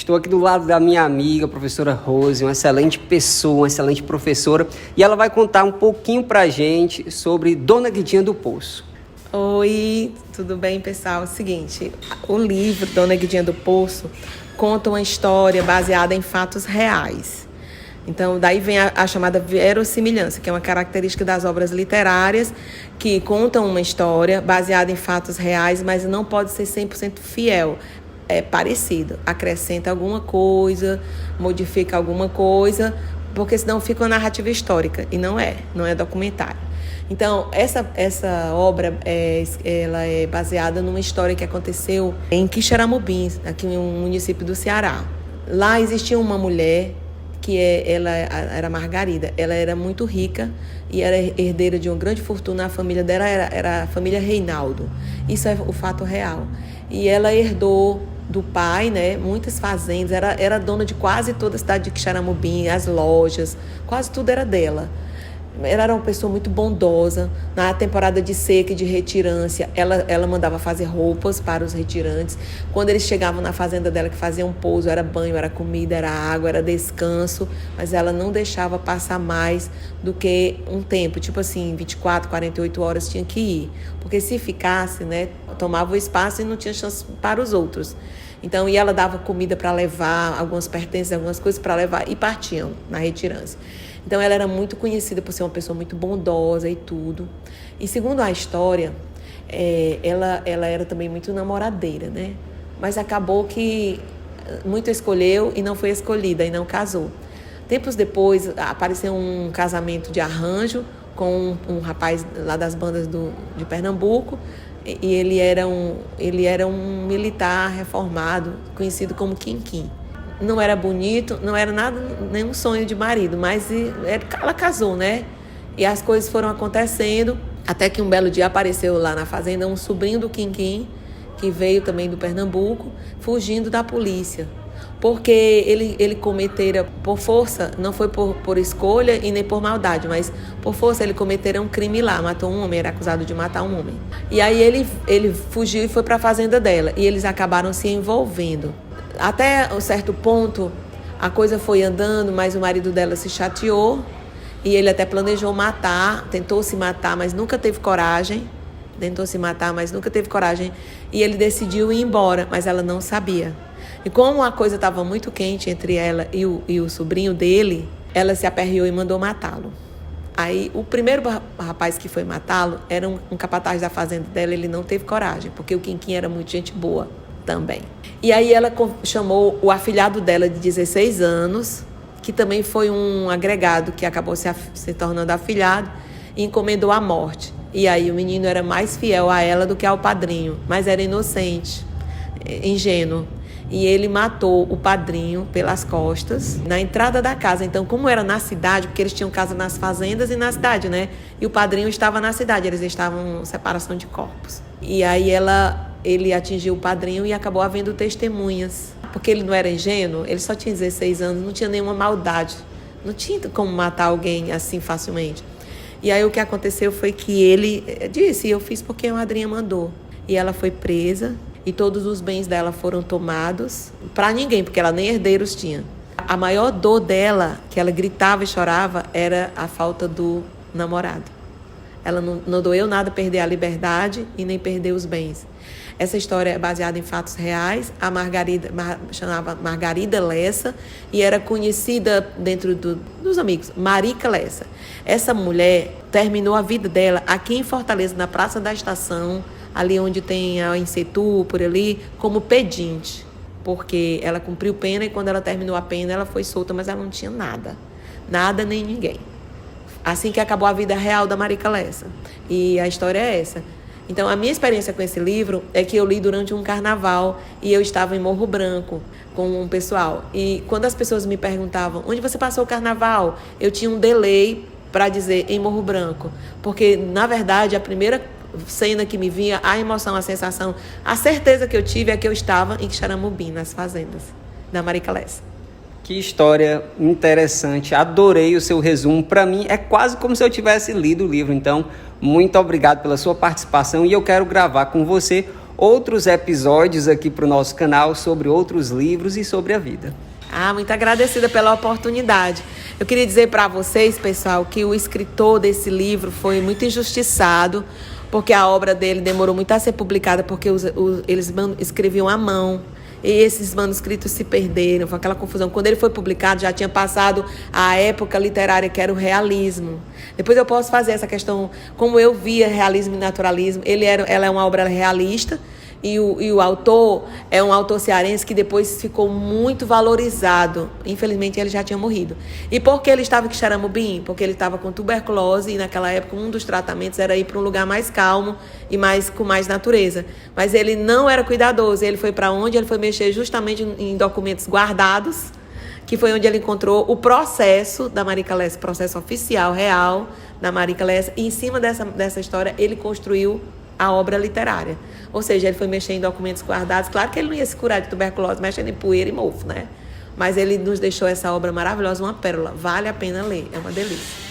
Estou aqui do lado da minha amiga, professora Rose, uma excelente pessoa, uma excelente professora, e ela vai contar um pouquinho pra gente sobre Dona Guidinha do Poço. Oi, tudo bem, pessoal? Seguinte, o livro Dona Guidinha do Poço conta uma história baseada em fatos reais. Então, daí vem a chamada verossimilhança, que é uma característica das obras literárias que contam uma história baseada em fatos reais, mas não pode ser 100% fiel. É parecido, acrescenta alguma coisa, modifica alguma coisa, porque senão fica uma narrativa histórica, e não é documentário. Então, essa obra ela é baseada numa história que aconteceu em Quixeramobim, aqui em um município do Ceará. Lá existia uma mulher ela era Margarida. Ela era muito rica e era herdeira de uma grande fortuna. A família dela era a família Reinaldo. Isso é o fato real. E ela herdou do pai, né, muitas fazendas. Era dona de quase toda a cidade de Quixeramobim, as lojas, quase tudo era dela. Ela era uma pessoa muito bondosa. Na temporada de seca e de retirância, ela mandava fazer roupas para os retirantes. Quando eles chegavam na fazenda dela, que faziam um pouso, era banho, era comida, era água, era descanso. Mas ela não deixava passar mais do que um tempo. Tipo assim, 24, 48 horas tinha que ir. Porque se ficasse, né, tomava o espaço e não tinha chance para os outros. Então, e ela dava comida para levar, algumas pertences, algumas coisas para levar, e partiam na retirância. Então, ela era muito conhecida por ser uma pessoa muito bondosa e tudo. E segundo a história, ela era também muito namoradeira, né? Mas acabou que muito escolheu e não foi escolhida, e não casou. Tempos depois, apareceu um casamento de arranjo com um rapaz lá das bandas de Pernambuco, e ele era um militar reformado, conhecido como Quinquim. Não era bonito, não era nada, nenhum sonho de marido, mas ela casou, né? E as coisas foram acontecendo, até que um belo dia apareceu lá na fazenda um sobrinho do Quinquim, que veio também do Pernambuco, fugindo da polícia. Porque ele cometera por força, não foi por escolha e nem por maldade, mas por força ele cometera um crime lá, matou um homem, era acusado de matar um homem. E aí ele fugiu e foi para a fazenda dela, e eles acabaram se envolvendo. Até um certo ponto, a coisa foi andando, mas o marido dela se chateou e ele até planejou matar, tentou se matar, mas nunca teve coragem. E ele decidiu ir embora, mas ela não sabia. E como a coisa estava muito quente entre ela e o sobrinho dele, ela se aperreou e mandou matá-lo. Aí, o primeiro rapaz que foi matá-lo era um capataz da fazenda dela, ele não teve coragem, porque o Quinquim era muito gente boa também. E aí ela chamou o afilhado dela de 16 anos, que também foi um agregado que acabou se tornando afilhado, e encomendou a morte. E aí o menino era mais fiel a ela do que ao padrinho, mas era inocente, ingênuo. E ele matou o padrinho pelas costas, na entrada da casa. Então, como era na cidade, porque eles tinham casa nas fazendas e na cidade, né? E o padrinho estava na cidade, eles estavam em separação de corpos. E aí ele atingiu o padrinho e acabou havendo testemunhas. Porque ele não era ingênuo, ele só tinha 16 anos, não tinha nenhuma maldade. Não tinha como matar alguém assim facilmente. E aí o que aconteceu foi que ele disse, eu fiz porque a madrinha mandou. E ela foi presa e todos os bens dela foram tomados para ninguém, porque ela nem herdeiros tinha. A maior dor dela, que ela gritava e chorava, era a falta do namorado. Ela não doeu nada perder a liberdade e nem perder os bens. Essa história é baseada em fatos reais. A Margarida chamava Margarida Lessa e era conhecida dentro dos amigos, Marica Lessa. Essa mulher terminou a vida dela aqui em Fortaleza, na Praça da Estação, ali onde tem a Insetu, por ali, como pedinte. Porque ela cumpriu pena e quando ela terminou a pena, ela foi solta, mas ela não tinha nada. Nada nem ninguém. Assim que acabou a vida real da Marica Lessa. E a história é essa. Então, a minha experiência com esse livro é que eu li durante um carnaval e eu estava em Morro Branco com um pessoal. E quando as pessoas me perguntavam, onde você passou o carnaval? Eu tinha um delay para dizer em Morro Branco. Porque, na verdade, a primeira cena que me vinha, a emoção, a sensação, a certeza que eu tive é que eu estava em Quixeramobim, nas fazendas da Marica Lessa. Que história interessante, adorei o seu resumo. Para mim é quase como se eu tivesse lido o livro. Então, muito obrigado pela sua participação e eu quero gravar com você outros episódios aqui para o nosso canal sobre outros livros e sobre a vida. Muito agradecida pela oportunidade. Eu queria dizer para vocês, pessoal, que o escritor desse livro foi muito injustiçado, porque a obra dele demorou muito a ser publicada, porque eles escreviam à mão. E esses manuscritos se perderam, foi aquela confusão. Quando ele foi publicado, já tinha passado a época literária, que era o realismo. Depois eu posso fazer essa questão, como eu via realismo e naturalismo. Ela é uma obra realista, e o autor é um autor cearense que depois ficou muito valorizado. Infelizmente, ele já tinha morrido. E por que ele estava em Quixeramobim? Porque ele estava com tuberculose, e naquela época um dos tratamentos era ir para um lugar mais calmo e com mais natureza. Mas ele não era cuidadoso. Ele foi para onde? Ele foi mexer justamente em documentos guardados, que foi onde ele encontrou o processo da Marica Lessa, processo oficial, real, da Marica Lessa. E em cima dessa história, ele construiu a obra literária. Ou seja, ele foi mexer em documentos guardados. Claro que ele não ia se curar de tuberculose mexendo em poeira e mofo, né? Mas ele nos deixou essa obra maravilhosa, uma pérola. Vale a pena ler, é uma delícia.